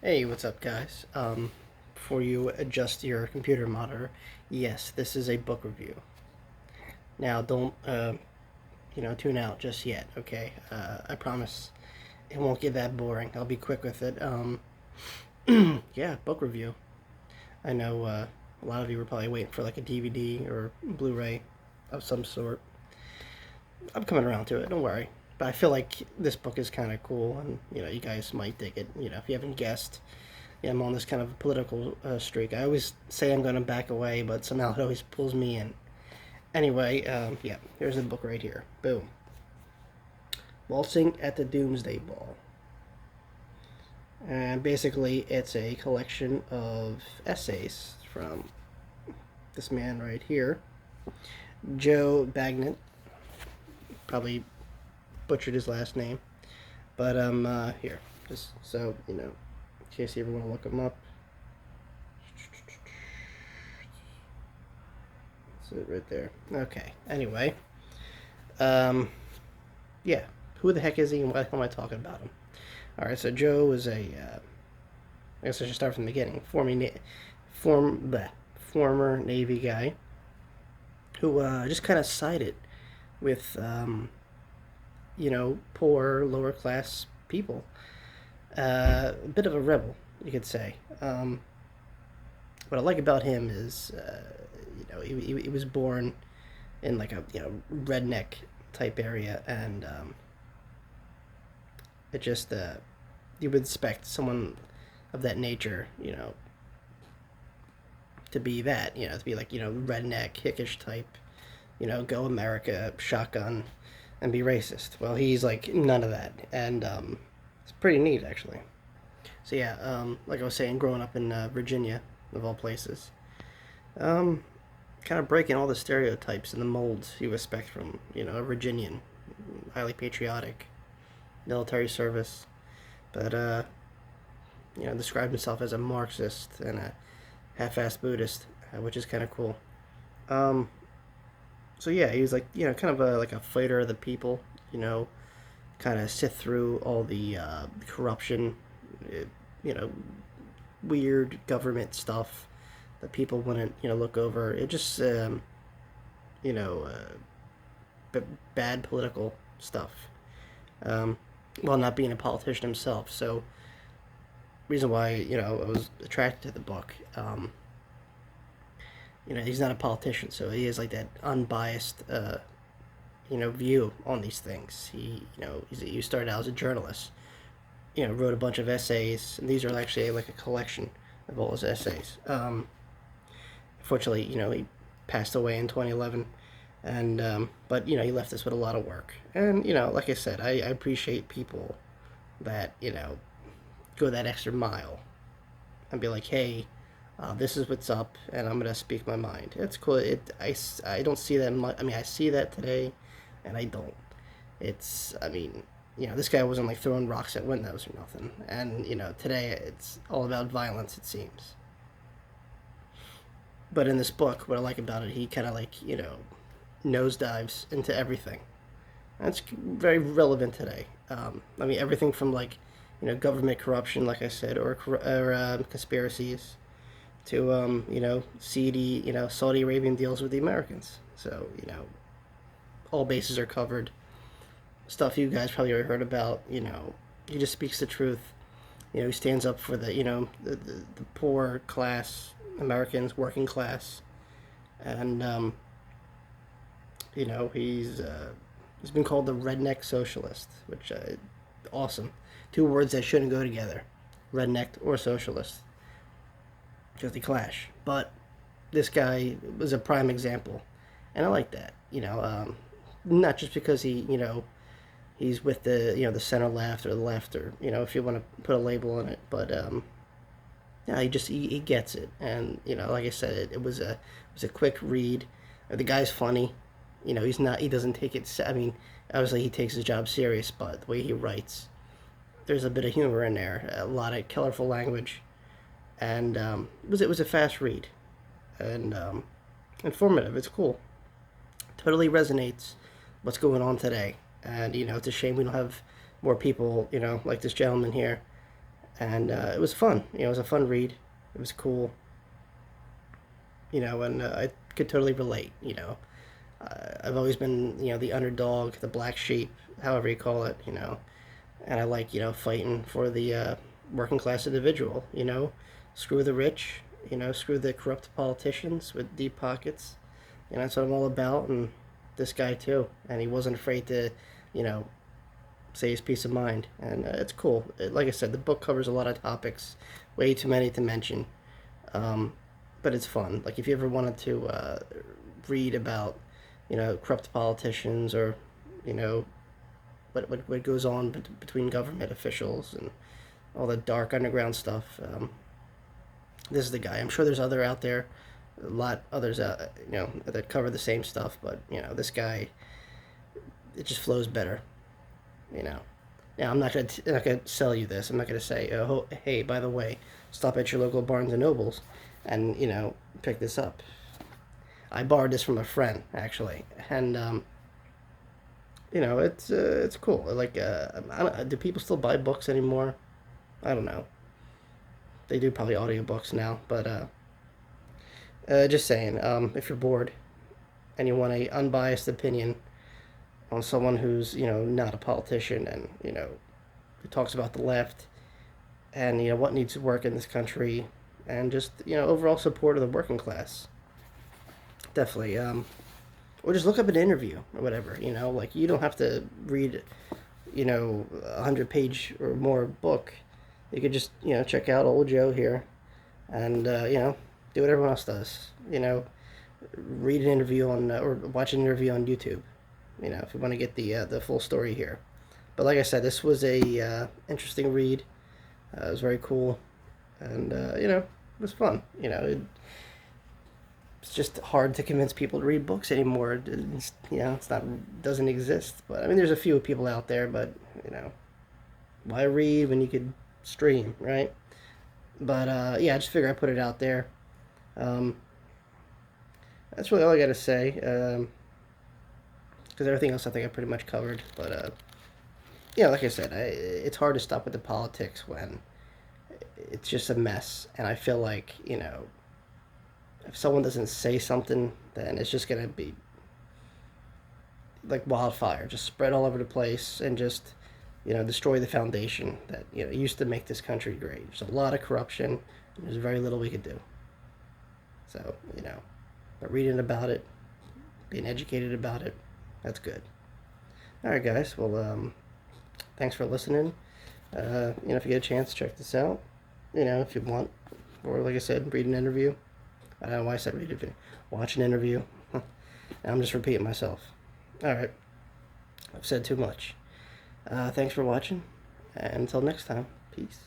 Hey, what's up, guys? Before you adjust your computer monitor, yes, this is a book review. Now, don't tune out just yet. Okay, I promise it won't get that boring. I'll be quick with it. Yeah, book review. I know a lot of you were probably waiting for like a DVD or Blu-ray of some sort. I'm coming around to it. Don't worry. But I feel like this book is kind of cool, and you guys might dig it. If you haven't guessed, yeah, I'm on this kind of political streak. I always say I'm going to back away, but somehow it always pulls me in. Anyway, yeah, here's the book right here. Boom. Waltzing at the Doomsday Ball. And basically, it's a collection of essays from this man right here, Joe Bageant. Probably butchered his last name. But here, just so in case you ever want to look him up. That's it right there. Okay. Anyway, yeah. Who the heck is he, and why am I talking about him? All right. So Joe was a. I guess I should start from the beginning. Former Navy guy who just kind of sided with poor lower class people. A bit of a rebel, you could say. What I like about him is, he was born in like a redneck type area, and it just you would expect someone of that nature, to be that, to be like redneck, hickish type, go America, shotgun, and be racist. Well, he's like none of that, and it's pretty neat actually. So yeah, like I was saying, growing up in Virginia, of all places, kind of breaking all the stereotypes and the molds you expect from a Virginian, highly patriotic, military service, but described himself as a Marxist and a half-assed Buddhist, which is kind of cool. Um, so yeah, he was like kind of like a fighter of the people, kind of sift through all the corruption, uh, you know, weird government stuff that people wouldn't look over. It just you know bad political stuff. Um, while not being a politician himself, so reason why I was attracted to the book. He's not a politician, so he has like that unbiased view on these things. He started out as a journalist. Wrote a bunch of essays, and these are actually like a collection of all his essays. Unfortunately, he passed away in 2011, and but he left us with a lot of work. And like I said, I appreciate people that go that extra mile and be like, hey, this is what's up, and I'm gonna speak my mind. It's cool. I don't see that much. I mean, I see that today, and I don't. I mean, this guy wasn't like throwing rocks at windows or nothing. And today it's all about violence, it seems. But in this book, what I like about it, he kind of like nosedives into everything. That's very relevant today. I mean, everything from like government corruption, like I said, or conspiracies to seedy Saudi Arabian deals with the Americans. So all bases are covered. Stuff you guys probably already heard about. He just speaks the truth. He stands up for the poor class Americans, working class, and he's been called the redneck socialist, which awesome. Two words that shouldn't go together, redneck or socialist, because they clash. But this guy was a prime example, and I like that. Not just because he's with the center left or the left, or if you want to put a label on it, but yeah, he gets it. And like I said, it was a quick read. The guy's funny. He doesn't take it. I mean, obviously he takes his job serious, but the way he writes, there's a bit of humor in there, a lot of colorful language, and it was a fast read, and informative. It's cool. Totally resonates what's going on today. And it's a shame we don't have more people like this gentleman here. and it was fun. It was a fun read. It was cool. And I could totally relate. I've always been the underdog, the black sheep, however you call it. And I like fighting for the working class individual. Screw the rich. Screw the corrupt politicians with deep pockets. That's what I'm all about. And this guy too. And he wasn't afraid to, you know, say his peace of mind. And it's cool. Like I said, the book covers a lot of topics, way too many to mention. Um, but it's fun. Like if you ever wanted to read about, corrupt politicians or, you know, what goes on between government officials and all the dark underground stuff. This is the guy. I'm sure there's other out there, a lot others out, that cover the same stuff. But this guy, it just flows better. You know. Now I'm not gonna sell you this. I'm not gonna say, oh, hey, by the way, stop at your local Barnes and Nobles, and pick this up. I borrowed this from a friend actually, and it's cool. Like, do people still buy books anymore? I don't know. They do probably audiobooks now, but just saying. If you're bored and you want a unbiased opinion on someone who's not a politician and who talks about the left and what needs to work in this country and just overall support of the working class, definitely. Or just look up an interview or whatever. Like you don't have to read 100-page or more book. You could just check out old Joe here and do what everyone else does. Read an interview on or watch an interview on YouTube. If you want to get the full story here. But like I said, this was a interesting read. It was very cool, and it was fun. It's just hard to convince people to read books anymore. It's not doesn't exist. But I mean, there's a few people out there, but why read when you could stream, right? But I just figure I put it out there. Um, that's really all I got to say. Because everything else I think I pretty much covered. But like I said, it's hard to stop with the politics when it's just a mess. And I feel like if someone doesn't say something, then it's just gonna be like wildfire, just spread all over the place and just destroy the foundation that used to make this country great. There's a lot of corruption. And there's very little we could do. So but reading about it, being educated about it, that's good. All right, guys. Well, thanks for listening. If you get a chance, check this out. If you want, or like I said, read an interview. I don't know why I said read a video. Watch an interview. I'm just repeating myself. All right. I've said too much. Thanks for watching. And until next time, peace.